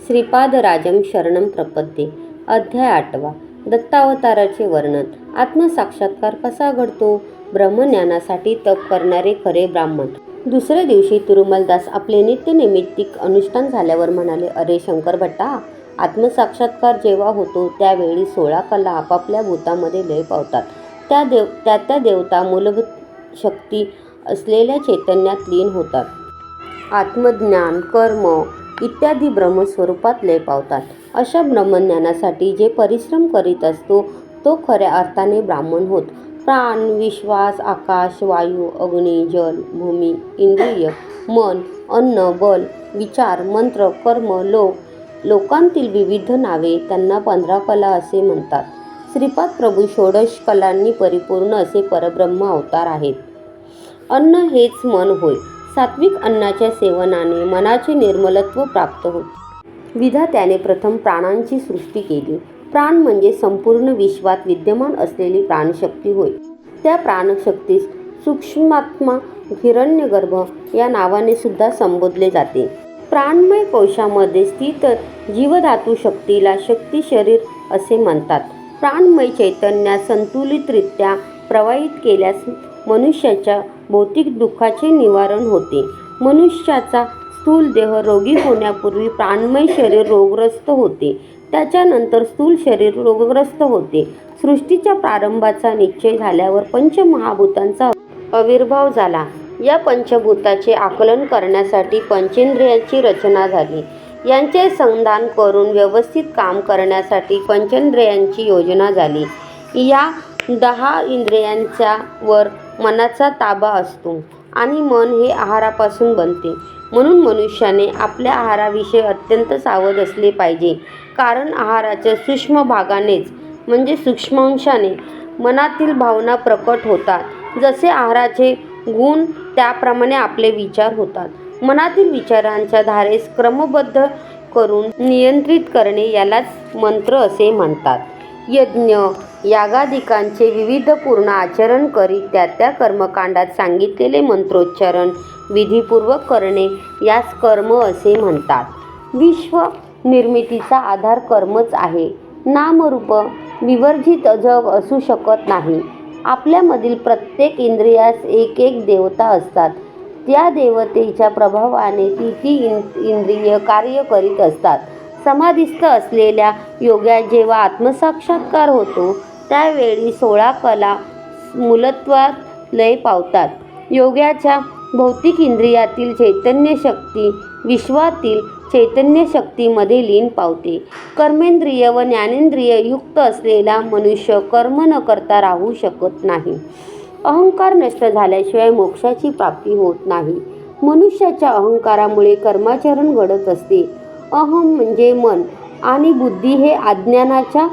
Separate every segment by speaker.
Speaker 1: श्रीपादराजं शरणं प्रपद्ये. अध्याय 8. दत्तावताराचे वर्णन. आत्मसाक्षात्कार कसा घडतो? ब्रह्मज्ञानासाठी तप करणारे खरे ब्राह्मण. दुसऱ्या दिवशी तिरुमलदास आपले नित्यनैमित्तिक अनुष्ठान झाल्यावर म्हणाले, अरे शंकर भट्टा, आत्मसाक्षात्कार जेव्हा होतो त्यावेळी 16 कला आपापल्या भूतामध्ये लय पावतात. त्या देवता मूलभूत शक्ती असलेल्या चैतन्यात लीन होतात. आत्मज्ञान, कर्म इत्यादी ब्रह्मस्वरूपात लय पावतात. अशा ब्रह्मज्ञानासाठी जे परिश्रम करीत असतो तो खऱ्या अर्थाने ब्राह्मण होत. प्राण, विश्वास, आकाश, वायू, अग्नी, जल, भूमी, इंद्रिय, मन, अन्न, बल, विचार, मंत्र, कर्म, लोकांतील विविध नावे, त्यांना 15 कला असे म्हणतात. श्रीपाद प्रभू 16 कलांनी परिपूर्ण असे परब्रह्म अवतार आहेत. अन्न हेच मन होय. सात्विक अन्नाच्या सेवनाने मनाचे निर्मलत्व प्राप्त होते. विधात्याने प्रथम प्राणांची सृष्टी केली. प्राण म्हणजे संपूर्ण विश्वात विद्यमान असलेली प्राणशक्ती होय. त्या प्राणशक्तीस सूक्ष्मात्मा, हिरण्यगर्भ या नावाने सुद्धा संबोधले जाते. प्राणमय कोशामध्ये स्थित जीवधातू शक्तीला शक्ती शरीर असे म्हणतात. प्राणमय चैतन्यात संतुलितरित्या प्रवाहित केल्यास मनुष्याच्या भौतिक दुःखाचे निवारण होते. मनुष्याचा स्थूल देह रोगी होण्यापूर्वी प्राणमय शरीर रोगग्रस्त होते. त्याच्यानंतर स्थूल शरीर रोगग्रस्त होते. सृष्टीच्या प्रारंभाचा निश्चय झाल्यावर पंचमहाभूतांचा आविर्भाव झाला. या पंचभूताचे आकलन करण्यासाठी पंचेंद्रियांची रचना झाली. यांचे संधान करून व्यवस्थित काम करण्यासाठी पंचेंद्रियांची योजना झाली. या 10 इंद्रियांच्या वर मनाचा ताबा असतो आणि मन हे आहारापासून बनते. म्हणून मनुष्याने आपल्या आहाराविषयी अत्यंत सावध असले पाहिजे. कारण आहाराच्या सूक्ष्म भागानेच म्हणजे सूक्ष्मांशाने मनातील भावना प्रकट होतात. जसे आहाराचे गुण त्याप्रमाणे आपले विचार होतात. मनातील विचारांच्या धारेस क्रमबद्ध करून नियंत्रित करणे यालाच मंत्र असे म्हणतात. यज्ञ यागादिकांचे विविध पूर्ण आचरण करीत त्या कर्मकांडात सांगितलेले मंत्रोच्चारण विधीपूर्वक करणे यास कर्म असे म्हणतात. विश्व निर्मितीचा आधार कर्मच आहे. नामरूप विवर्जित जग असू शकत नाही. आपल्यामधील प्रत्येक इंद्रियास एक देवता असतात. त्या देवतेच्या प्रभावाने ती इंद्रिय कार्य करीत असतात. समाधिस्थ असलेल्या योग्यात जेव्हा आत्मसाक्षात्कार होतो त्यावेळी 16 कला मूलत्वात लय पावतात. योग्याच्या भौतिक इंद्रियातील चैतन्य शक्ती विश्वातील चैतन्य शक्तीमध्ये लीन पावते. कर्मेंद्रिय व ज्ञानेंद्रिय युक्त असलेला मनुष्य कर्म न करता राहू शकत नाही. अहंकार नष्ट झाल्याशिवाय मोक्षाची प्राप्ती होत नाही. मनुष्याच्या अहंकारामुळे कर्माचरण घडत असते. अहम म्हणजे मन आणि बुद्धी हे अज्ञानाच्या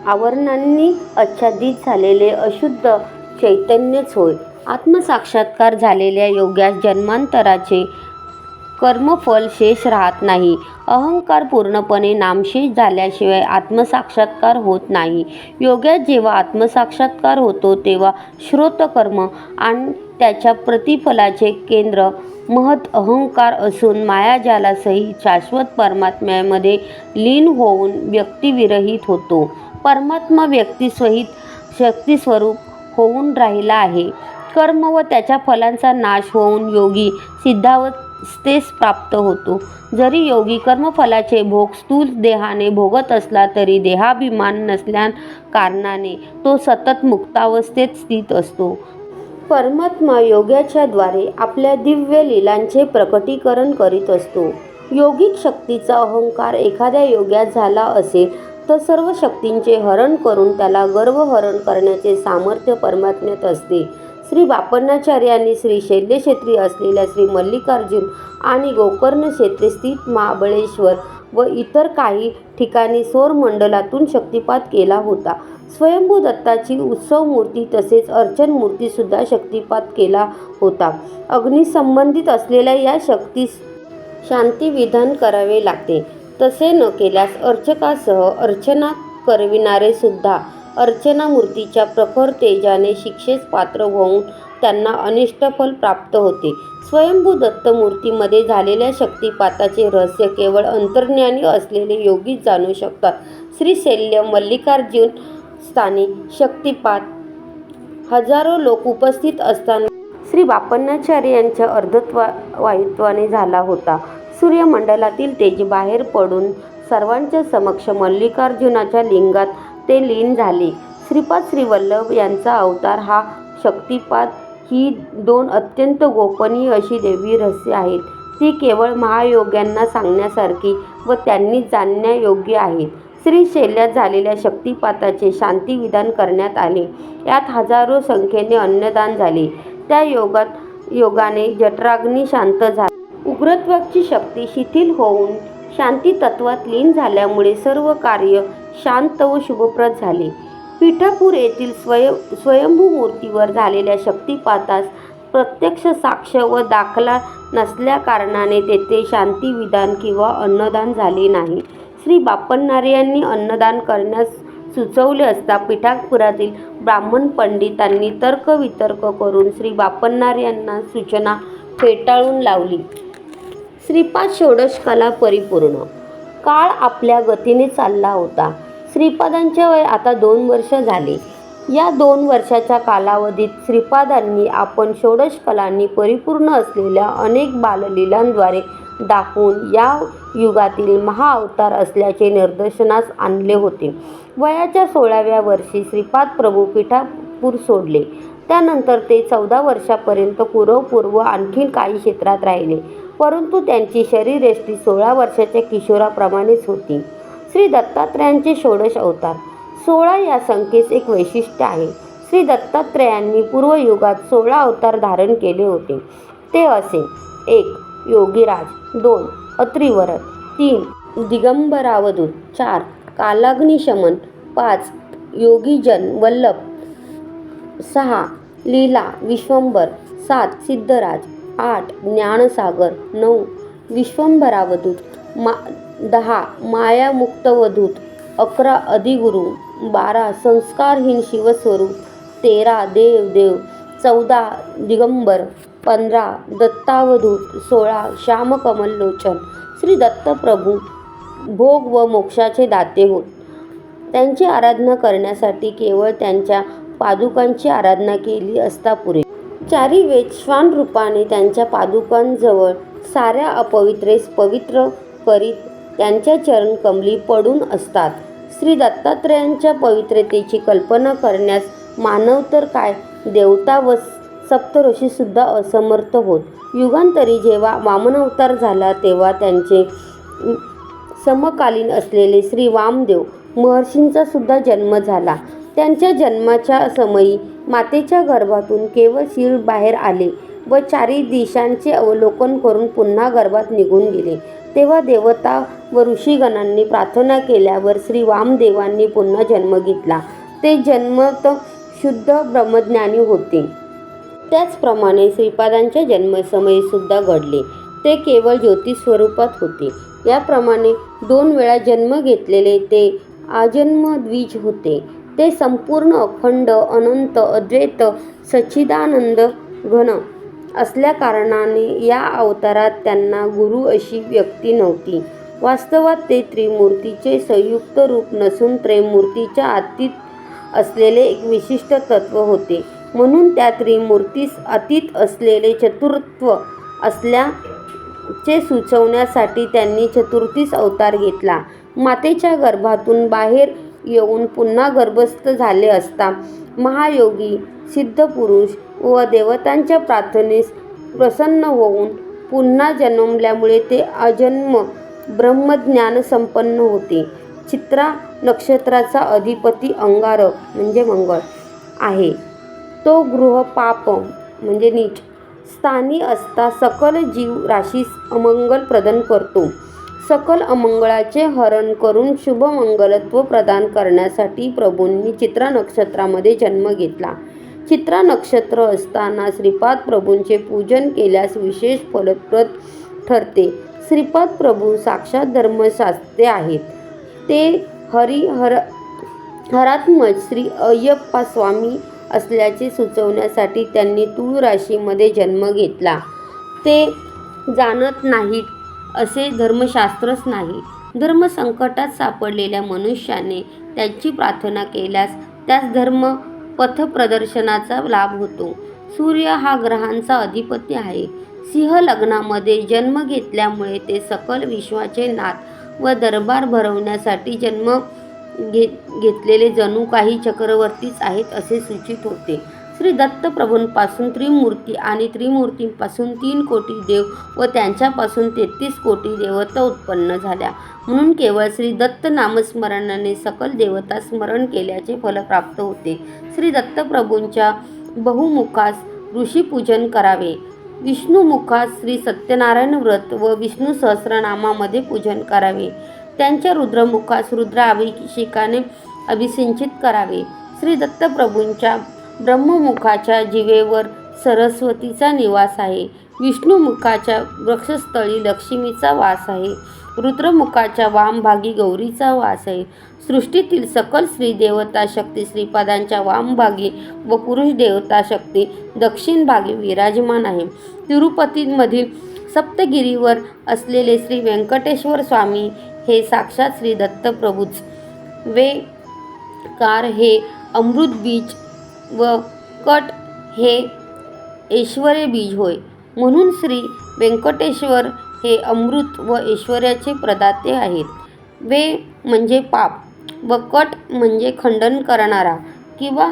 Speaker 1: आवरणांनी आच्छादित झालेले अशुद्ध चैतन्यच होय. आत्मसाक्षात्कार झालेल्या योग्यास जन्मांतराचे कर्मफल शेष राहत नाही. अहंकार पूर्णपणे नामशेष झाल्याशिवाय आत्मसाक्षात्कार होत नाही. योग्यात जेव्हा आत्मसाक्षात्कार होतो तेव्हा श्रोतकर्म आणि त्याच्या प्रतिफलाचे केंद्र महत अहंकार असून मायाजालासहित शाश्वत परमात्म्यामध्ये लीन होऊन व्यक्तिविरहित होतो. परमात्मा व्यक्तिसहित शक्तिस्वरूप होऊन राहिला आहे. कर्म व त्याच्या फलांचा नाश होऊन योगी सिद्धावस्थेस प्राप्त होतो. जरी योगी कर्मफलाचे भोग स्थूल देहाने भोगत असला तरी देहाभिमान नसल्या कारणाने तो सतत मुक्तावस्थेत स्थित असतो. परमात्मा योग्याच्या द्वारे आपल्या दिव्य लीलांचे प्रकटीकरण करीत असतो. योगिक शक्तीचा अहंकार एखाद्या योग्यात झाला असेल तर सर्व शक्तींचे हरण करून त्याला गर्वहरण करण्याचे सामर्थ्य परमात्म्यात असते. श्री बापन्नाचार्यांनी श्री शैल्यक्षेत्री असलेल्या श्री मल्लिकार्जुन आणि गोकर्ण क्षेत्रे स्थित महाबळेश्वर व इतर काही ठिकाणी सौरमंडलातून शक्तिपात केला होता. स्वयंभू दत्ताची उत्सव मूर्ती तसेच अर्चन मूर्तीसुद्धा शक्तिपात केला होता. अग्निसंबंधित असलेल्या या शक्तीस शांतिविधान करावे लागते. तसे न केल्यास अर्चकासह अर्चना करविणारे सुद्धा अर्चना मूर्तीच्या प्रखर तेजाने शिक्षेस पात्र होऊन त्यांना अनिष्ट फल प्राप्त होते. स्वयंभू दत्तमूर्तीमध्ये झालेल्या शक्तिपाताचे रहस्य केवळ अंतर्ज्ञानी असलेले योगीच जाणू शकतात. श्रीशैल्य मल्लिकार्जुन स्थानी शक्तिपात हजारो लोक उपस्थित असताना श्री बापन्नाचार्य यांच्या अर्धवायुत्वाने झाला होता. सूर्यमंडलातील तेज बाहेर पडून सर्वांच्या समक्ष मल्लिकार्जुनाच्या लिंगात ते लीन झाले. श्रीपाद श्रीवल्लभ यांचा अवतार हा शक्तिपात ही दोन अत्यंत गोपनीय अशी दैवी रहस्य आहेत. ती केवळ महायोग्यांना सांगण्यासारखी व त्यांनी जाणण्यायोग्य आहेत. श्रीशैल्यात झालेल्या शक्तिपाताचे शांतिविधान करण्यात आले. यात हजारो संख्येने अन्नदान झाले. त्या योगाने जठराग्नी शांत झाला. उग्रत्वाची शक्ती शिथिल होऊन शांती तत्वात लीन झाल्यामुळे सर्व कार्य शांत व शुभप्रद झाले. पिठापूर येथील स्वयंभू मूर्तीवर झालेल्या शक्तिपातास प्रत्यक्ष साक्ष व दाखला नसल्याकारणाने तेथे शांतिविधान किंवा अन्नदान झाले नाही. श्री बापन्नार्यांनी अन्नदान करण्यास सुचवले असता पिठापुरातील ब्राह्मण पंडितांनी तर्कवितर्क करून श्री बापन्नार्यांना सूचना फेटाळून लावली. श्रीपाद षोडश कला परिपूर्ण. काळ आपल्या गतीने चालला होता. श्रीपादांचे वय आता 2 वर्ष झाले. या 2 वर्षाच्या कालावधीत श्रीपादांनी आपण षोडश कलांनी परिपूर्ण असलेल्या अनेक बाललीलांद्वारे दाखवून या युगातील महाअवतार असल्याचे निदर्शनास आणले होते. वयाच्या 16व्या वर्षी श्रीपाद प्रभू पिठापूर सोडले. त्यानंतर ते 14 वर्षापर्यंत कुरवपूर व आणखी काही क्षेत्रात राहिले, परंतु त्यांची शरीरयष्टी 16 वर्षाच्या किशोराप्रमाणेच होती. श्री दत्तात्रयांचे षोडश अवतार. 16 या संख्येस एक वैशिष्ट्य आहे. श्री दत्तात्रयांनी पूर्वयुगात 16 अवतार धारण केले होते. ते असे: 1. योगीराज, 2. अत्रिवरद, 3. दिगंबरावधूत, 4. कालाग्निशमन, 5. योगीजन वल्लभ, 6. लीला विश्वंभर, 7. सिद्धराज, 8. ज्ञानसागर, 9. विश्वंभरावधूत, 10. मायामुक्तवधूत, 11. अधिगुरु, 12. संस्कारहीन शिवस्वरूप, 13. देव, 14. दिगंबर, 15. दत्तावधूत, 16. श्यामकमललोचन. श्री दत्तप्रभू भोग व मोक्षाचे दाते होत. त्यांची आराधना करण्यासाठी केवळ त्यांच्या पादुकांची आराधना केली असता पुरे. चारी वेद श्वान रूपाने त्यांच्या पादुकांजवळ साऱ्या अपवित्रेस पवित्र करीत त्यांच्या चरणकमली पडून असतात. श्री दत्तात्रयांच्या पवित्रतेची कल्पना करण्यास मानव तर काय, देवता व सप्तऋषीसुद्धा असमर्थ होत. युगांतरी जेव्हा वामनावतार झाला तेव्हा त्यांचे समकालीन असलेले श्री वामदेव महर्षींचा सुद्धा जन्म झाला. त्यांच्या जन्माच्या समयी मातेच्या गर्भातून केवळ शीळ बाहेर आले व चारी दिशांचे अवलोकन करून पुन्हा गर्भात निघून गेले. तेव्हा देवता व ऋषीगणांनी प्रार्थना केल्यावर श्री वामदेवांनी पुन्हा जन्म घेतला. ते जन्मत शुद्ध ब्रह्मज्ञानी होते. त्याचप्रमाणे श्रीपादांच्या जन्मसमयी सुद्धा घडले. ते केवळ ज्योतिस्वरूपात होते. याप्रमाणे 2 वेळा जन्म घेतलेले ते आजन्मद्विज होते. ते संपूर्ण अखंड अनंत अद्वैत सच्चिदानंद घन असल्याकारणाने या अवतारात त्यांना गुरु अशी व्यक्ती नव्हती. वास्तवात ते त्रिमूर्तीचे संयुक्त रूप नसून त्रयमूर्तीच्या अतीत असलेले एक विशिष्ट तत्व होते. म्हणून त्या त्रिमूर्तीस अतीत असलेले चतुरत्व असल्याचे सुचवण्यासाठी त्यांनी चतुर्थीस अवतार घेतला. मातेच्या गर्भातून बाहेर येऊन पुन्हा गर्भस्थ झाले असता महायोगी सिद्धपुरुष व देवतांच्या प्रार्थनेस प्रसन्न होऊन पुन्हा जन्मल्यामुळे ते अजन्म ब्रह्मज्ञान संपन्न होते. चित्रा नक्षत्राचा अधिपती अंगारक म्हणजे मंगळ आहे. तो गृहपाप म्हणजे नीच स्थानी असता सकल जीव राशीस अमंगल प्रदान करतो. सकल अमंगळाचे हरण करून शुभमंगलत्व प्रदान करण्यासाठी प्रभूंनी चित्रा नक्षत्रामध्ये जन्म घेतला. चित्रा नक्षत्र असताना श्रीपाद प्रभूंचे पूजन केल्यास विशेष फलप्रद ठरते. श्रीपाद प्रभू साक्षात धर्मशास्त्रे आहेत. ते हरात्मज श्री अय्यप्पा स्वामी असल्याचे सुचवण्यासाठी त्यांनी तूळ राशीमध्ये जन्म घेतला. ते जाणत नाहीत असे धर्मशास्त्रच नाही. धर्मसंकटात सापडलेल्या मनुष्याने त्यांची प्रार्थना केल्यास त्यास धर्म पथप्रदर्शनाचा लाभ होतो. सूर्य हा ग्रहांचा अधिपती आहे. सिंह लग्नामध्ये जन्म घेतल्यामुळे ते सकल विश्वाचे नाथ व दरबार भरवण्यासाठी जन्म घेतलेले जणू काही चक्रवर्तीच आहेत असे सूचित होते. श्री दत्त प्रभूंपासून त्रिमूर्ती आणि त्रिमूर्तींपासून 3 कोटी देव व त्यांच्यापासून 33 कोटी देवता उत्पन्न झाल्या, म्हणून केवळ श्री दत्त नामस्मरणाने सकल देवता स्मरण केल्याचे फल प्राप्त होते. श्री दत्त प्रभूंच्या बहुमुखास ऋषीपूजन करावे. विष्णुमुखास श्री सत्यनारायण व्रत व विष्णू सहस्रनामामध्ये पूजन करावे. त्यांच्या रुद्रमुखास रुद्राभिषेकाने अभिषिंचित करावे. श्री दत्त प्रभूंच्या ब्रह्ममुखाच्या जिवेवर सरस्वतीचा निवास आहे. विष्णुमुखाच्या वक्षस्थळी लक्ष्मीचा वास आहे. रुद्रमुखाच्या वामभागी गौरीचा वास आहे. सृष्टीतील सकल स्त्री देवता शक्ती श्रीपादांच्या वामभागी व पुरुष देवता शक्ती दक्षिण भागी विराजमान आहे. तिरुपतीमधील सप्तगिरीवर असलेले श्री व्यंकटेश्वर स्वामी हे साक्षात श्री दत्त प्रभूच. वे कार हे अमृत बीज व कट हे ऐश्वर्य बीज होय. म्हणून श्री व्यंकटेश्वर हे अमृत व ऐश्वर्याचे प्रदाते आहेत. वे म्हणजे पाप व कट म्हणजे खंडन करणारा किंवा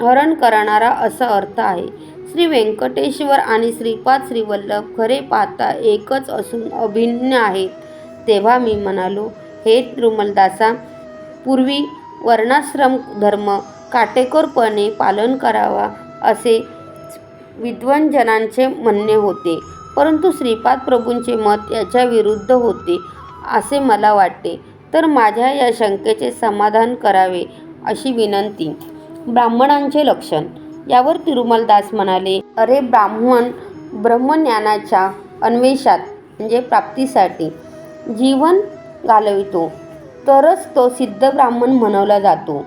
Speaker 1: हरण करणारा असा अर्थ आहे. श्री व्यंकटेश्वर आणि श्रीपाद श्रीवल्लभ खरे पाहता एकच असून अभिन्न आहेत. तेव्हा मी म्हणालो, हे तिरुमलदासा, पूर्वी वर्णाश्रम धर्म काटेकोरपणे पालन करावा असे विद्वानजनांचे म्हणणे होते, परंतु श्रीपाद प्रभूंचे मत याच्या विरुद्ध होते असे मला वाटते. तर माझ्या या शंकेचे समाधान करावे अशी विनंती. ब्राह्मणांचे लक्षण. यावर तिरुमलदास म्हणाले, अरे ब्राह्मण ब्रह्मज्ञानाच्या अन्वेषात म्हणजे प्राप्तीसाठी जीवन घालवितो तरच तो सिद्ध ब्राह्मण म्हणवला जातो.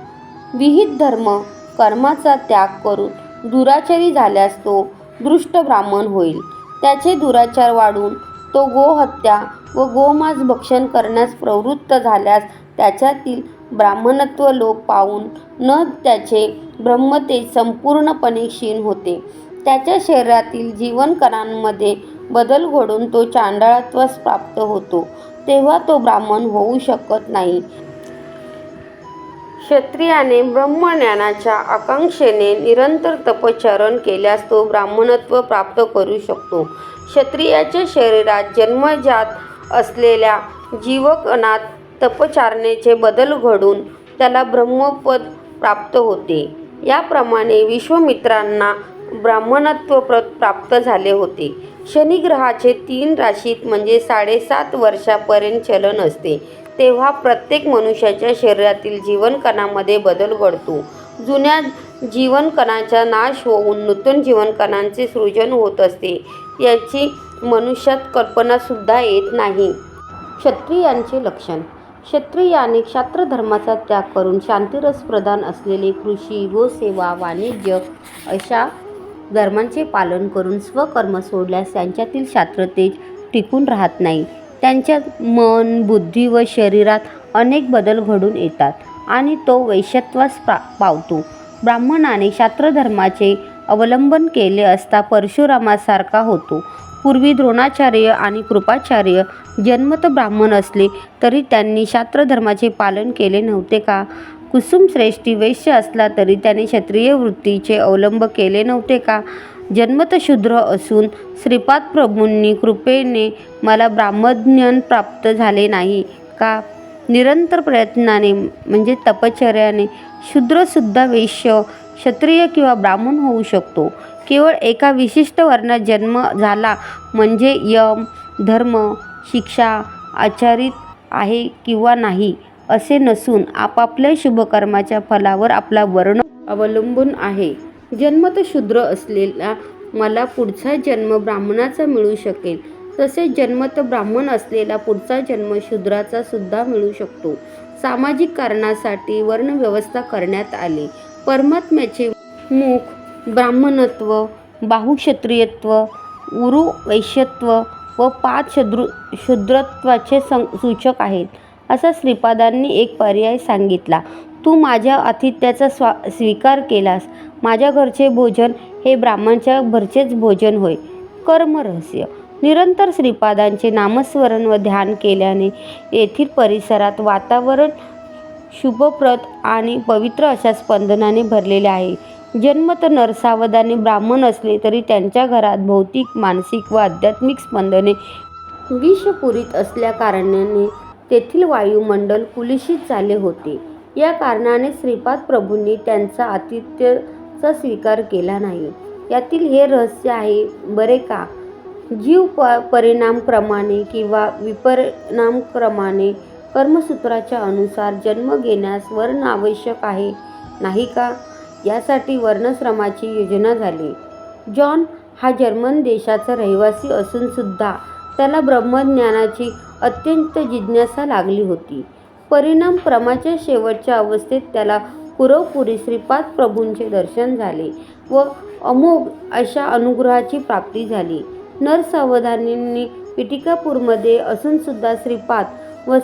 Speaker 1: विहित धर्म कर्माचा त्याग करून दुराचारी झाल्यास तो दुष्ट ब्राह्मण होईल. त्याचे दुराचार वाढून तो गोहत्या व गोमांस भक्षण करण्यास प्रवृत्त झाल्यास त्याच्यातील ब्राह्मणत्व लोप पावून न त्याचे ब्रह्मतेज संपूर्णपणे क्षीण होते. त्याच्या शरीरातील जीवनकणांमध्ये बदल घडून तो चांडाळत्वास प्राप्त होतो. तेव्हा तो ब्राह्मण होऊ शकत नाही. क्षत्रियाने ब्रह्मज्ञानाच्या आकांक्षेने निरंतर तपश्चरण केल्यास तो ब्राह्मणत्व प्राप्त करू शकतो. क्षत्रियाच्या शरीरात जन्मजात असलेल्या जीवकणात तपचारणेचे बदल घडून त्याला ब्रह्मपद प्राप्त होते. याप्रमाणे विश्वामित्रांना ब्राह्मणत्व प्राप्त झाले होते. शनिग्रहाचे 3 राशीत म्हणजे 7.5 वर्षापर्यंत चलन असते. तेव्हा प्रत्येक मनुष्याच्या शरीरातील जीवनकणामध्ये बदल घडतो. जुन्या जीवनकणाचा नाश होऊन नूतन जीवनकणांचे सृजन होत असते. याची मनुष्यात कल्पनासुद्धा येत नाही. क्षत्रियांचे लक्षण. क्षत्रियाने क्षात्रधर्माचा त्याग करून शांतिरस प्रधान असलेले कृषी, गोसेवा, वाणिज्य अशा धर्मांचे पालन करून स्वकर्म सोडल्यास त्यांच्यातील क्षात्रतेज टिकून राहत नाही. त्यांच्यात मन, बुद्धी व शरीरात अनेक बदल घडून येतात आणि तो वैश्यत्वास पावतो. ब्राह्मणाने क्षात्रधर्माचे अवलंबन केले असता परशुरामासारखा होतो. पूर्वी द्रोणाचार्य आणि कृपाचार्य जन्मत ब्राह्मण असले तरी त्यांनी क्षात्रधर्माचे पालन केले नव्हते का? कुसुमश्रेष्ठी वैश्य असला तरी त्याने क्षत्रिय वृत्तीचे अवलंब केले नव्हते का? जन्मत शूद्र असून श्रीपाद प्रभूंनी कृपेने मला ब्राह्मज्ञान प्राप्त झाले नाही का? निरंतर प्रयत्नाने म्हणजे तपश्चर्याने शूद्रसुद्धा वैश्य, क्षत्रिय किंवा ब्राह्मण होऊ शकतो. केवळ एका विशिष्ट वर्णात जन्म झाला म्हणजे यम, धर्म, शिक्षा आचरित आहे किंवा नाही असे नसून आपापल्या शुभकर्माच्या फलावर आपला वर्ण अवलंबून आहे. जन्मत शूद्र असलेला मला पुढचा जन्म ब्राह्मणाचा मिळू शकेल, तसेच जन्मत ब्राह्मण असलेला पुढचा जन्म शूद्राचा सुद्धा मिळू शकतो. सामाजिक कारणासाठी वर्णव्यवस्था करण्यात आली. परमात्म्याचे मुख ब्राह्मणत्व, बाहू क्षत्रियत्व, उरू वैश्यत्व व पाद शूद्रत्वाचे सूचक आहेत, असा श्रीपादांनी एक पर्याय सांगितला. तू माझ्या आतिथ्याचा स्वीकार केलास. माझ्या घरचे भोजन हे ब्राह्मणाच्या घरचेच भोजन होय. कर्मरहस्य. निरंतर श्रीपादांचे नामस्मरण व ध्यान केल्याने येथील परिसरात वातावरण शुभप्रद आणि पवित्र अशा स्पंदनाने भरलेले आहे. जन्मत नरसावधानी ब्राह्मण असले तरी त्यांच्या घरात भौतिक, मानसिक व आध्यात्मिक स्पंदने विषपूरित असल्याकारणाने तेथील वायुमंडल कुलुषित झाले होते. या कारणाने श्रीपाद प्रभूंनी त्यांचा आतिथ्याचा स्वीकार केला नाही. यातील हे रहस्य आहे बरे का? जीव परिणामक्रमाने किंवा विपरिणामक्रमाने कर्मसूत्राच्या अनुसार जन्म घेण्यास वर्ण आवश्यक आहे, नाही का? यासाठी वर्णाश्रमाची योजना झाली. जॉन हा जर्मन देशाचा रहिवासी असून सुद्धा त्याला ब्रह्मज्ञानाची अत्यंत जिज्ञासा लागली होती. परिणामक्रमाच्या शेवटच्या अवस्थेत त्याला पुरेपूर श्रीपाद प्रभूंचे दर्शन झाले व अमोघ अशा अनुग्रहाची प्राप्ती झाली. नरसावधानींनी पिटिकापूरमध्ये असून सुद्धा श्रीपाद व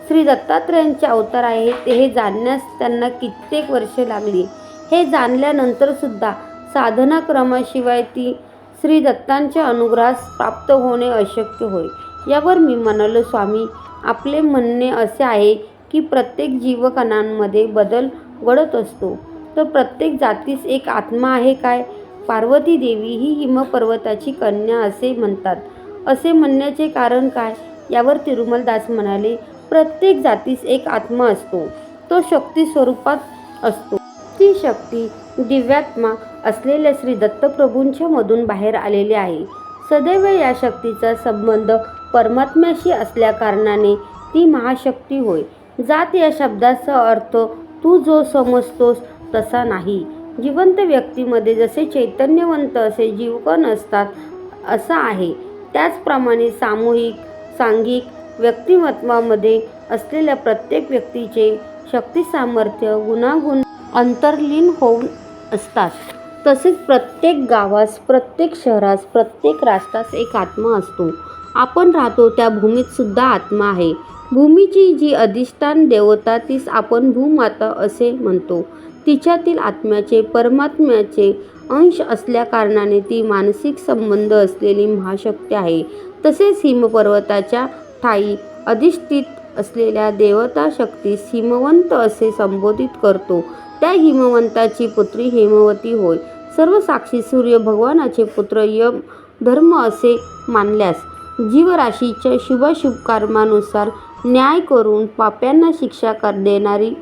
Speaker 1: श्री दत्तात्रेयांचे अवतार आहेत हे जाणण्यास त्यांना कित्येक वर्षे लागली. हे जाणल्यानंतर सुद्धा साधनाक्रमाशिवाय ती श्री दत्तांच्या अनुग्रहास प्राप्त होणे अशक्य होय. यावर मी म्हणालो, स्वामी, आपले म्हणणे असे आहे की प्रत्येक जीवकणांमध्ये बदल घडत असतो, तर प्रत्येक जातीस एक आत्मा आहे काय? पार्वती देवी ही हिमपर्वताची कन्या असे म्हणतात. असे म्हणण्याचे कारण काय? यावर तिरुमलदास म्हणाले, प्रत्येक जातीस एक आत्मा असतो. तो शक्ती स्वरूपात असतो. ती शक्ती दिव्यात्मा असलेल्या श्री दत्तप्रभूंच्या मधून बाहेर आलेली आहे. सदैव या शक्तीचा संबंध परमात्म्याशी असल्याकारणाने ती महाशक्ती होय. जात या शब्दाचा अर्थ तू जो समजतोस तसा नाही. जिवंत व्यक्तीमध्ये जसे चैतन्यवंत असे जीवकण असतात असा आहे. त्याचप्रमाणे सामूहिक सांघिक व्यक्तिमत्वामध्ये असलेल्या प्रत्येक व्यक्तीचे शक्ती सामर्थ्य गुणागुण अंतर्लीन होऊन असतात. तसेच प्रत्येक गावास, प्रत्येक शहरास, प्रत्येक राष्ट्रास एक आत्मा असतो. आपण राहतो त्या भूमीत सुद्धा आत्मा आहे. भूमीची जी अधिष्ठान देवता तीस आपण भूमाता असे म्हणतो. तिच्यातील आत्म्याचे परमात्म्याचे अंश असल्याकारणाने ती मानसिक संबंध असलेली महाशक्ती आहे. तसेच हिमपर्वताच्या ठायी अधिष्ठित असलेल्या देवता शक्तीस हिमवंत असे संबोधित करतो. त्या हिमवंताची पुत्री हेमवती होय. सर्व साक्षी सूर्य भगवानाचे पुत्र यम धर्म असे मानल्यास जीवराशीच्या शुभाशुभ कर्मानुसार न्याय करून पाप्यांना शिक्षा देणारी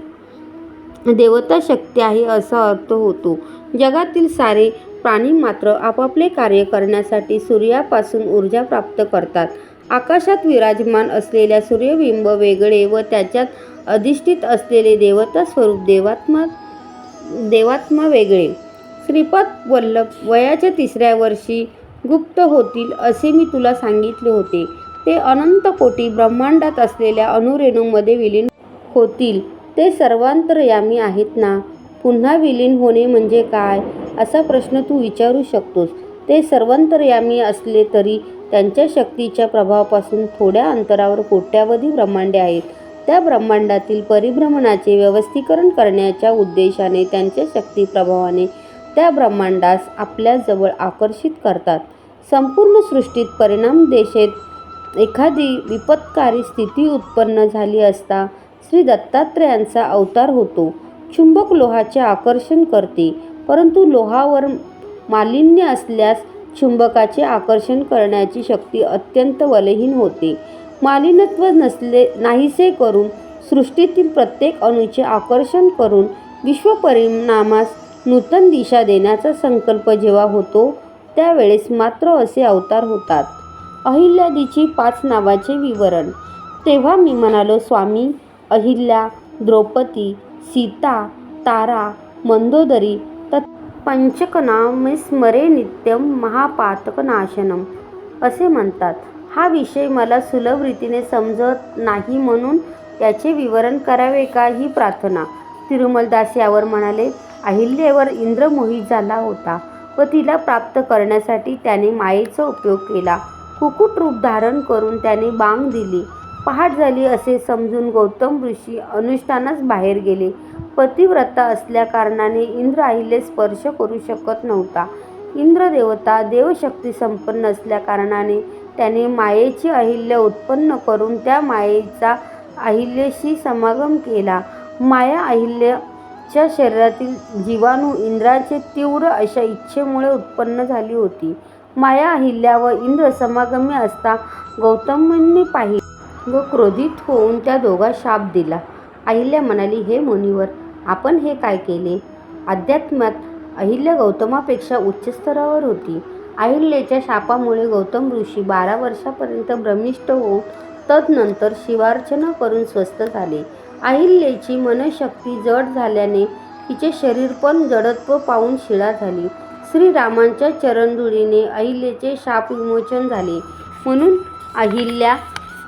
Speaker 1: देवता शक्ती आहे असा अर्थ होतो. जगातील सारे प्राणी मात्र आपापले कार्य करण्यासाठी सूर्यापासून ऊर्जा प्राप्त करतात. आकाशात विराजमान असलेल्या सूर्यबिंब वेगळे व त्याच्यात अधिष्ठित असलेले देवता स्वरूप देवात्मा वेगळे. श्रीपाद वल्लभ वयाच्या 3ऱ्या वर्षी गुप्त होतील असे मी तुला सांगितले होते. ते अनंत कोटी ब्रह्मांडात असलेल्या अणुरेणूमध्ये विलीन होतील. ते सर्वांतर्यामी आहेत ना? पुन्हा विलीन होणे म्हणजे काय असा प्रश्न तू विचारू शकतोस. ते सर्वांतर्यामी असले तरी त्यांच्या शक्तीच्या प्रभावापासून थोड्या अंतरावर कोट्यावधी ब्रह्मांडे आहेत. त्या ब्रह्मांडातील परिभ्रमणाचे व्यवस्थीकरण करण्याच्या उद्देशाने त्यांच्या शक्ती प्रभावाने त्या ब्रह्मांडास आपल्या जवळ आकर्षित करतात. संपूर्ण सृष्टीत परिणाम देशेत एखादी विपत्कारी स्थिती उत्पन्न झाली असता श्री दत्तात्रेयांचा अवतार होतो. चुंबक लोहाचे आकर्षण करते, परंतु लोहावर मालिन्य असल्यास चुंबकाचे आकर्षण करण्याची शक्ती अत्यंत बलहीन होते. मालिनत्व नाहीसे करून सृष्टीतील प्रत्येक अणूचे आकर्षण करून विश्वपरिणामास नूतन दिशा देण्याचा संकल्प जेव्हा होतो त्यावेळेस मात्र असे अवतार होतात. अहिल्यादेवीची 5 नावाचे विवरण. तेव्हा मी म्हणालो, स्वामी, अहिल्या, द्रौपदी, सीता, तारा, मंदोदरी पंचकनामे स्मरे नित्यम महापातकनाशनम असे म्हणतात. हा विषय मला सुलभ रीतीने समजत नाही म्हणून याचे विवरण करावे का ही प्रार्थना. तिरुमलदास यावर म्हणाले, अहिल्यावर इंद्र मोहित झाला होता व तिला प्राप्त करण्यासाठी त्याने मायेचा उपयोग केला. कुक्कुट रूप धारण करून त्याने बांग दिली. पहाट झाली असे समजून गौतम ऋषी अनुष्ठानास बाहेर गेले. पतिव्रता असल्याकारणाने इंद्र अहिल्यास स्पर्श करू शकत नव्हता. इंद्र देवता देवशक्ती संपन्न असल्याकारणाने त्याने मायेची अहिल्या उत्पन्न करून त्या मायेचा अहिल्याशी समागम केला. माया अहिल्याच्या शरीरातील जीवाणू इंद्राचे तीव्र अशा इच्छेमुळे उत्पन्न झाली होती. माया अहिल्या व इंद्र समागमी असता गौतमांनी पाहिले व क्रोधित होऊन त्या दोघांस शाप दिला. अहिल्या म्हणाली, हे मुनिवर, आपण हे काय केले? अध्यात्मात अहिल्या गौतमापेक्षा उच्च स्तरावर होती. अहिल्याच्या शापामुळे गौतम ऋषी 12 वर्षापर्यंत भ्रमिष्ट होऊन तदनंतर शिवार्चना करून स्वस्थ झाले. अहिल्याची मनशक्ती जड झाल्याने तिचे शरीर पण जडत्व पावून शिळा झाली. श्रीरामांच्या चरणधुळीने अहिल्याचे शाप विमोचन झाले. म्हणून अहिल्या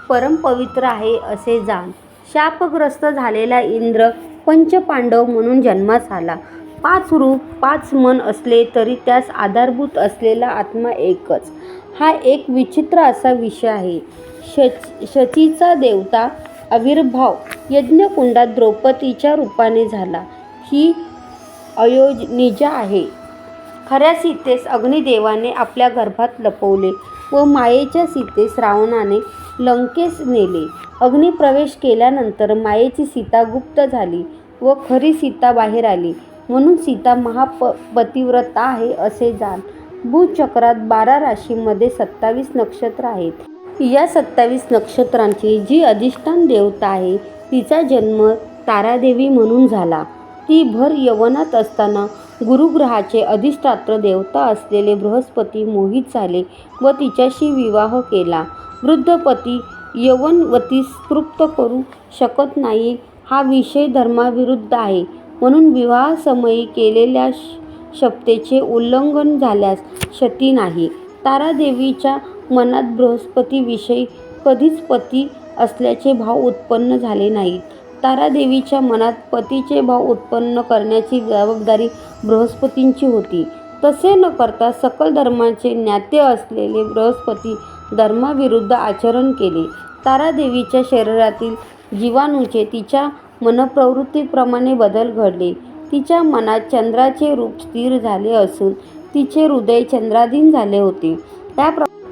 Speaker 1: परमपवित्र आहे असे जाण. शापग्रस्त झालेला इंद्र पंचपांडव म्हणून जन्मास आला. 5 रूप 5 मन असले तरी त्यास आधारभूत असलेला आत्मा एकच. हा एक विचित्र असा विषय आहे. शचीचा देवता आविर्भाव यज्ञकुंडात द्रौपदीच्या रूपाने झाला. ही अयोनिजा आहे. खऱ्या सीतेस अग्निदेवाने आपल्या गर्भात लपवले व मायेच्या सीतेस रावणाने लंकेस नेले. अग्निप्रवेश केल्यानंतर मायेची सीता गुप्त झाली व खरी सीता बाहेर आली. म्हणून सीता महापतिव्रता आहे असे जाण. भूचक्रात 12 राशींमध्ये 27 नक्षत्र आहेत. या 27 नक्षत्रांची जी अधिष्ठान देवता आहे तिचा जन्म तारादेवी म्हणून झाला. ती भर यवनात असताना गुरुग्रहाचे अधिष्ठात्र देवता असलेले बृहस्पती मोहित झाले व तिच्याशी विवाह केला. वृद्ध पती यवनवतीस तृप्त करू शकत नाही हा विषय धर्माविरुद्ध आहे. म्हणून विवाहासमयी केलेल्या शपथेचे उल्लंघन झाल्यास क्षती नाही. तारादेवीच्या मनात बृहस्पतीविषयी कधीच पती असल्याचे भाव उत्पन्न झाले नाहीत. तारादेवीच्या मनात पतीचे भाव उत्पन्न करण्याची जबाबदारी बृहस्पतींची होती. तसे न करता सकल धर्माचे ज्ञाते असलेले बृहस्पती धर्माविरुद्ध आचरण केले. तारादेवीच्या शरीरातील जीवाणूचे तिच्या मनप्रवृत्तीप्रमाणे बदल घडले. तिच्या मनात चंद्राचे रूप स्थिर झाले असून तिचे हृदय चंद्राधीन झाले होते.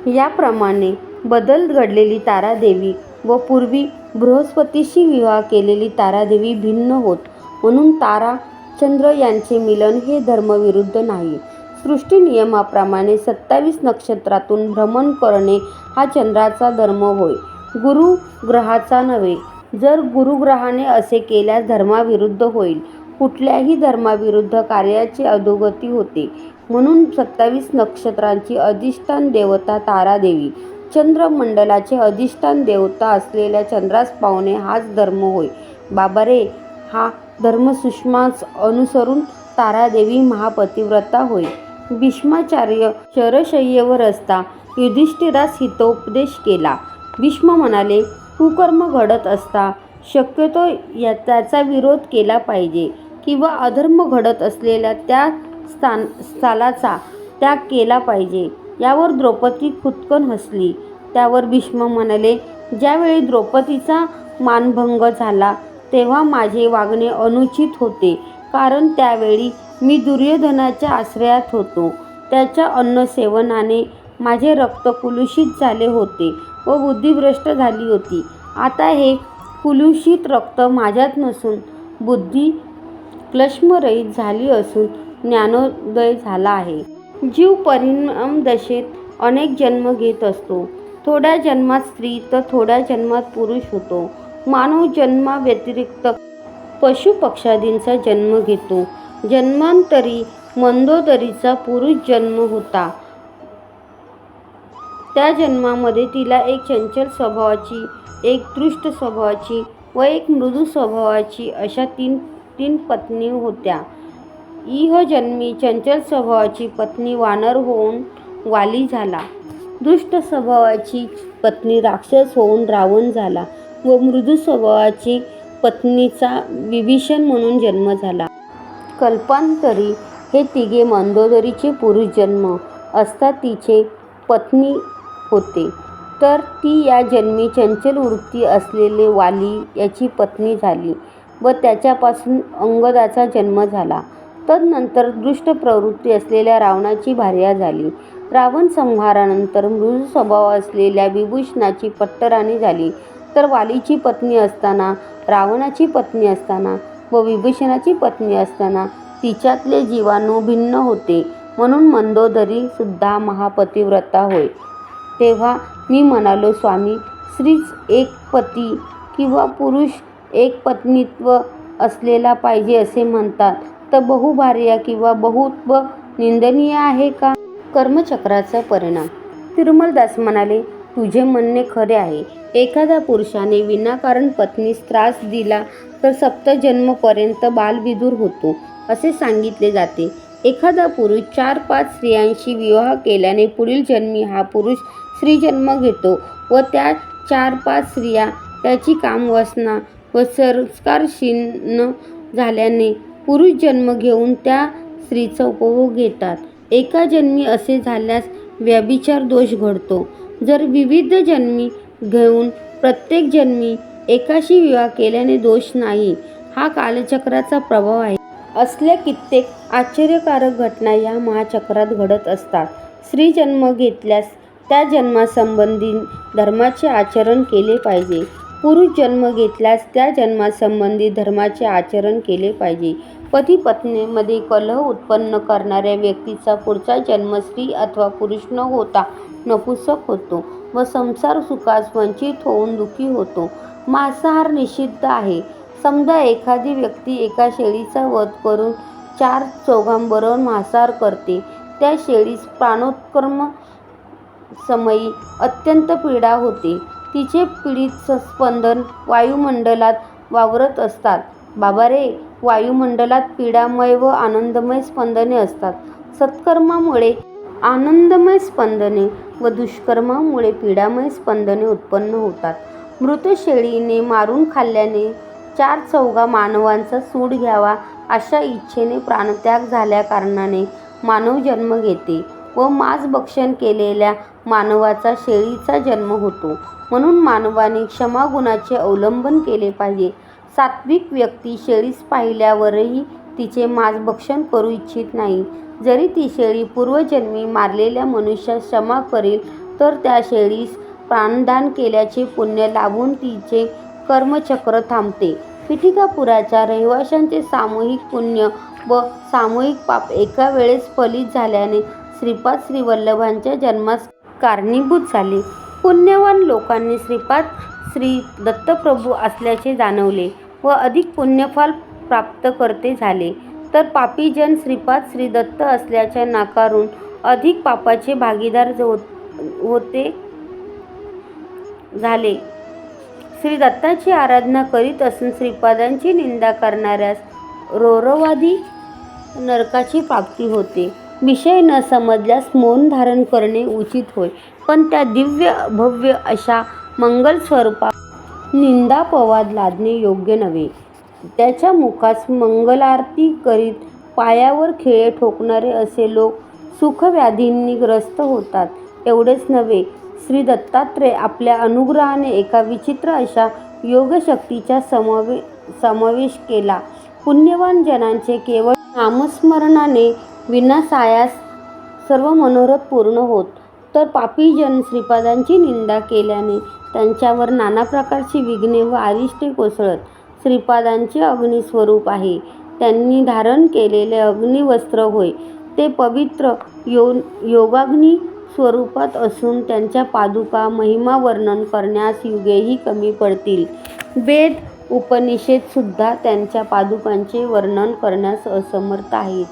Speaker 1: याप्रमाणे बदल घडलेली तारादेवी व पूर्वी बृहस्पतीशी विवाह केलेली तारादेवी भिन्न होत. म्हणून तारा चंद्र यांचे मिलन हे धर्मविरुद्ध नाही. सृष्टी नियमाप्रमाणे 27 नक्षत्रातून भ्रमण करणे हा चंद्राचा धर्म होय, गुरुग्रहाचा नव्हे. जर गुरुग्रहाने असे केल्यास धर्माविरुद्ध होईल. कुठल्याही धर्माविरुद्ध कार्याची अधोगती होते. म्हणून 27 नक्षत्रांची अधिष्ठान देवता तारादेवी, चंद्रमंडलाचे अधिष्ठान देवता असलेल्या चंद्रास पावणे हाच धर्म होय. बाबा रे, हा धर्मसूक्ष्मास अनुसरून तारादेवी महापतिव्रता होय. भीष्माचार्य शरशय्येवर असता युधिष्ठिरास हितोपदेश केला. भीष्म म्हणाले, कुकर्म घडत असता शक्यतो त्याचा विरोध केला पाहिजे किंवा अधर्म घडत असलेल्या त्या स्थालाचा त्याग केला पाहिजे. यावर द्रौपदी खुदकन हसली. त्यावर भीष्म म्हणाले, ज्यावेळी द्रौपदीचा मानभंग झाला तेव्हा माझे वागणे अनुचित होते, कारण त्यावेळी मी दुर्योधनाच्या आश्रयात होतो. त्याच्या अन्नसेवनाने माझे रक्त कुलुषित झाले होते व बुद्धिभ्रष्ट झाली होती. आता हे कुलुषित रक्त माझ्यात नसून बुद्धी क्लेशरहित झाली असून ज्ञानोदय झाला आहे. जीव परिणामदशेत अनेक जन्म घेत असतो. थोड्या जन्मात स्त्री तर थोड्या जन्मात पुरुष होतो. मानव जन्माव्यतिरिक्त पशुपक्ष्यादींचा जन्म घेतो. जन्मांतरी मंदोदरीचा पुरुष जन्म होता. त्या जन्मामध्ये तिला एक चंचल स्वभावाची, एक दृष्ट स्वभावाची व एक मृदू स्वभावाची अशा तीन पत्नी होत्या. इहजन्मी चंचल स्वभावाची पत्नी वानर होऊन वाली झाला. दुष्ट स्वभावाची पत्नी राक्षस होऊन रावण झाला व मृदू स्वभावाची पत्नीचा विभीषण म्हणून जन्म झाला. कल्पांतरी हे तिघे मंदोदरीचे पुरुषजन्म असता तिचे पत्नी होते, तर ती या जन्मी चंचल वृत्ती असलेले वाली याची पत्नी झाली व त्याच्यापासून अंगदाचा जन्म झाला. तदनंतर दुष्ट प्रवृत्ती असलेल्या रावणाची भार्या झाली. रावण संहारानंतर मृदू स्वभाव असलेल्या विभीषणाची पट्टराणी झाली. तर वालीची पत्नी असताना, रावणाची पत्नी असताना व विभीषणाची पत्नी असताना तिच्यातले जीवाणू भिन्न होते, म्हणून मंदोदरी सुद्धा महापतिव्रता होय. तेव्हा मी म्हणालो, स्वामी, स्त्रीच एक पती किंवा पुरुष एक पत्नीत्व असलेला पाहिजे असे म्हणतात, तर बहुभार्या किंवा बहुत्व निंदनीय आहे का? कर्मचक्राचा परिणाम. तिरुमलदास म्हणाले, तुझे म्हणणे खरे आहे. एखाद्या पुरुषाने विनाकारण पत्नीस त्रास दिला तर सप्तजन्मपर्यंत बालविधूर होतो असे सांगितले जाते. एखादा पुरुष 4-5 स्त्रियांशी विवाह केल्याने पुढील जन्मी हा पुरुष स्त्रीजन्म घेतो व त्या 4-5 स्त्रिया त्याची कामवासना व संस्कारक्षीण झाल्याने पुरुष जन्म घेऊन त्या स्त्रीचा उपभोग घेतात. एका जन्मी असे झाल्यास व्यभिचार दोष घडतो. जर विविध जन्मी घेऊन प्रत्येक जन्मी एकाशी विवाह केल्याने दोष नाही. हा कालचक्राचा प्रभाव आहे. असल्या कित्येक आश्चर्यकारक घटना या महाचक्रात घडत असतात. स्त्री जन्म घेतल्यास त्या जन्मासंबंधी धर्माचे आचरण केले पाहिजे. पुरुष जन्म घेतल्यास त्या जन्मासंबंधी धर्माचे आचरण केले पाहिजे. पती पत्नीमध्ये कलह उत्पन्न करणाऱ्या व्यक्तीचा पुढचा जन्म स्त्री अथवा पुरुष न होता नपुंसक होतो व संसार सुखास वंचित होऊन दुःखी होतो. मांसाहार निषिद्ध आहे. समजा एखादी व्यक्ती एका शेळीचा वध करून 4 चौघांबरोबर मांसाहार करते. त्या शेळीस प्राणोत्क्रम समयी अत्यंत पीडा होते. तिचे पीडित स्पंदन वायुमंडलात वावरत असतात. बाबा रे, वायुमंडलात पीडामय व आनंदमय स्पंदने असतात. सत्कर्मामुळे आनंदमय स्पंदने व दुष्कर्मामुळे पीडामय स्पंदने उत्पन्न होतात. मृत शेळीने मारून खाल्ल्याने 4 चौघा मानवांचा सूड घ्यावा अशा इच्छेने प्राणत्याग झाल्या कारणाने मानव जन्म घेते व मांस भक्षण केलेल्या मानवाचा शेळीचा जन्म होतो. म्हणून मानवाने क्षमागुणाचे अवलंबन केले पाहिजे. सात्विक व्यक्ती शेळीस पाहिल्यावरही तिचे मांस भक्षण करू इच्छित नाही. जरी ती शेळी पूर्वजन्मी मारलेल्या मनुष्यास क्षमा करेल तर त्या शेळीस प्राणदान केल्याचे पुण्य लाभून तिचे कर्मचक्र थांबते. पिठिकापुराच्या रहिवाशांचे सामूहिक पुण्य व सामूहिक पाप एका वेळेस फलित झाल्याने श्रीपाद श्रीवल्लभांच्या जन्मास कारणीभूत झाले. पुण्यवान लोकांनी श्रीपाद श्री दत्तप्रभू असल्याचे जाणवले व अधिक पुण्यफल प्राप्त करते झाले. तर पापी जन श्रीपाद श्री दत्त असल्याचे नाकारून अधिक पापाचे भागीदार होते झाले. श्री दत्ताची आराधना करीत असून श्रीपादांची निंदा करणाऱ्यास रौरवादी नरकाची प्राप्ती होते. विषय न समजल्यास मौन धारण करणे उचित होय, पण त्या दिव्य भव्य अशा मंगल स्वरूपात निंदापवाद लादणे योग्य नव्हे. त्याच्या मुखास मंगलारती करीत पायावर खिळे ठोकणारे असे लोक सुखव्याधींनी ग्रस्त होतात. एवढेच नव्हे, श्री दत्तात्रय आपल्या अनुग्रहाने एका विचित्र अशा योगशक्तीचा समावेश केला. पुण्यवान जनांचे केवळ नामस्मरणाने विनासायास सर्व मनोरथ पूर्ण होत, तर पापी जन श्रीपादांची निंदा केल्याने त्यांच्यावर नाना प्रकारची विघ्ने व अरिष्टे कोसळत. श्रीपादांचे अग्निस्वरूप आहे. त्यांनी धारण केलेले अग्निवस्त्र होय, ते पवित्र योगाग्नी स्वरूपात असून त्यांच्या पादुका महिमा वर्णन करण्यास युगेही कमी पडतील. वेद उपनिषद सुद्धा त्यांच्या पादुकांचे वर्णन करण्यास असमर्थ आहेत.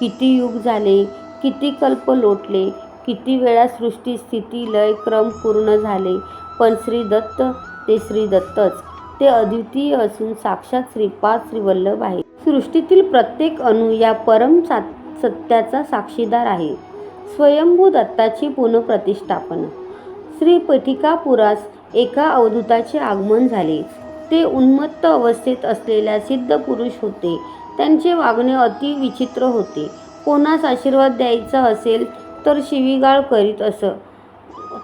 Speaker 1: किती युग झाले, किती कल्प लोटले, किती वेळा सृष्टी स्थिती लय क्रम पूर्ण झाले, पण श्री दत्त ते श्री दत्तच. ते अद्वितीय असून साक्षात श्रीपाद श्रीवल्लभ आहे. सृष्टीतील प्रत्येक अणू या परम सत्याचा साक्षीदार आहे. स्वयंभू दत्ताची पुनःप्रतिष्ठापना. श्री पिठिकापुरास एका अवधूताचे आगमन झाले. ते उन्मत्त अवस्थेत असलेल्या सिद्ध पुरुष होते. त्यांचे वागणे अति विचित्र होते. कोणास आशीर्वाद द्यायचा असेल तर शिवीगाळ करीत असत.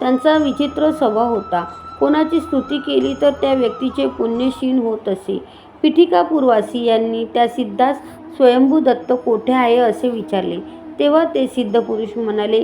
Speaker 1: त्यांचा विचित्र स्वभाव होता. कोणाची स्तुती केली तर त्या व्यक्तीचे पुण्य क्षीण होत असे. पिठिकापूरवासी यांनी त्या सिद्धास स्वयंभू दत्त कोठे आहे असे विचारले. तेव्हा ते सिद्ध पुरुष म्हणाले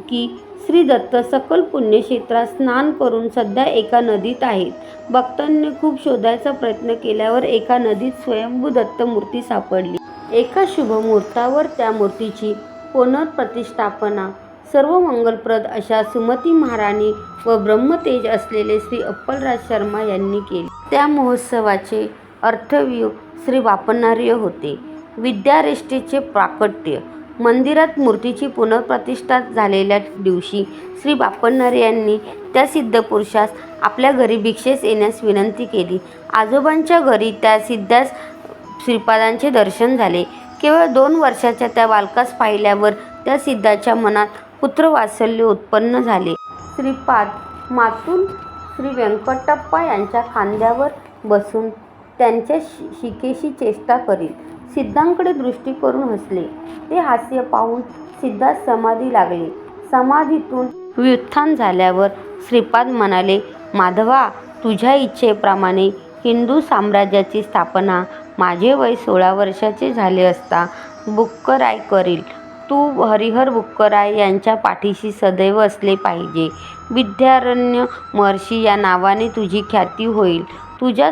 Speaker 1: की श्री दत्त सकल पुण्यक्षेत्रात स्नान करून सध्या एका नदीत आहेत. भक्तांनी खूप शोधायचा प्रयत्न केल्यावर एका नदीत स्वयंभू दत्त मूर्ती सापडली. एका शुभ मुहूर्तावर त्या मूर्तीची पुनर्प्रतिष्ठापना सर्व मंगलप्रद अशा सुमती महाराणी व ब्रह्मतेज असलेले श्री अप्पलराज शर्मा यांनी केले. त्या महोत्सवाचे अर्थवीव श्री बापणार्य होते. विद्यारेष्टेचे प्राकट्य. मंदिरात मूर्तीची पुनर्प्रतिष्ठा झालेल्या दिवशी श्री बापणार्य यांनी त्या सिद्ध पुरुषास आपल्या घरी भिक्षेस येण्यास विनंती केली. आजोबांच्या घरी त्या सिद्धास श्रीपादांचे दर्शन झाले. केवळ 2 वर्षाच्या त्या बालकास पाहिल्यावर त्या सिद्धाच्या मनात पुत्रवात्सल्य उत्पन्न झाले. श्रीपाद मातून श्री व्यंकटप्पा यांच्या खांद्यावर बसून त्यांच्या शिकेशी चेष्टा करीत सिद्धांकडे दृष्टी करून हसले. ते हास्य पाहून सिद्धास समाधी लागली. समाधीतून व्युत्थान झाल्यावर श्रीपाद म्हणाले, माधवा, तुझ्या इच्छेप्रमाणे हिंदू साम्राज्याची स्थापना माझे वय 16 वर्षाचे झाले असता बुक्कराय करील. तू हरिहर बुक्कराय यांच्या पाठीशी सदैव असले पाहिजे. विद्यारण्य महर्षी या नावाने तुझी ख्याती होईल. तुझ्या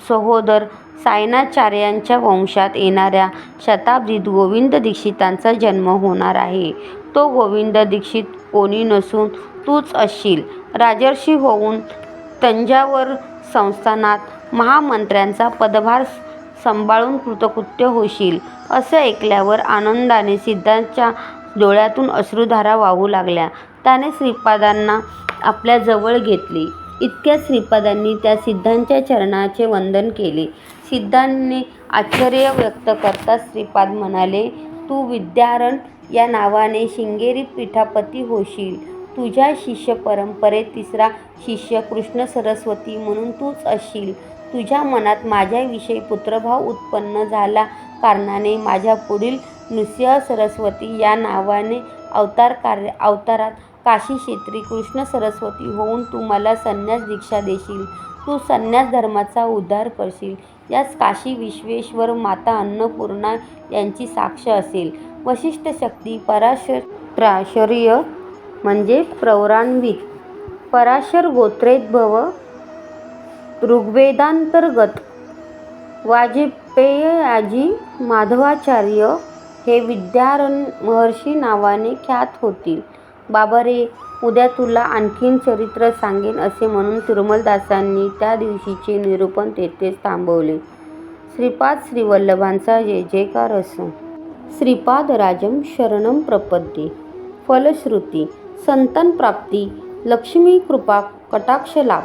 Speaker 1: सहोदर सायणाचार्यांच्या वंशात येणाऱ्या शताब्दीत गोविंद दीक्षितांचा जन्म होणार आहे. तो गोविंद दीक्षित कोणी नसून तूच असशील. राजर्षी होऊन तंजावर संस्थानात महामंत्र्यांचा पदभार सांभाळून कृतकृत्य होशील. असे ऐकल्यावर आनंदाने सिद्धांच्या डोळ्यातून अश्रुधारा वाहू लागल्या. त्याने श्रीपादांना आपल्या जवळ घेतले. इतक्यात श्रीपादांनी त्या सिद्धांच्या चरणाचे वंदन केले. सिद्धांनी आश्चर्य व्यक्त करताच श्रीपाद म्हणाले, तू विद्यारण या नावाने शृंगेरी पीठापती होशील. तुझ्या शिष्य परंपरेत 3रा शिष्य कृष्ण सरस्वती म्हणून तूच असशील. तुझ्या मनात माझ्याविषयी पुत्रभाव उत्पन्न झाला कारणाने माझ्या पुढील नृसिंह सरस्वती या नावाने अवतारात काशी क्षेत्री कृष्ण सरस्वती होऊन तू मला संन्यास दीक्षा देशील. तू संन्यास धर्माचा उद्धार करशील. यास काशी विश्वेश्वर माता अन्नपूर्णा यांची साक्ष असेल. वशिष्ठ शक्ती पराशर्य म्हणजे पौराणिक. पराशर गोत्रोद्भव ऋग्वेदांतर्गत. वाजपेयीजी माधवाचार्य हे विद्यारण महर्षी नावाने ख्यात होतील. बाबा रे, उद्या तुला आणखीन चरित्र सांगेन असे म्हणून तिरुमलदासांनी त्या दिवशीचे निरूपण तेथेच थांबवले. श्रीपाद श्रीवल्लभांचा जय जयकार असो. श्रीपादराजं शरणं प्रपद्ये. फलश्रुती. संतान प्राप्ती, लक्ष्मी कृपा कटाक्ष लाभ.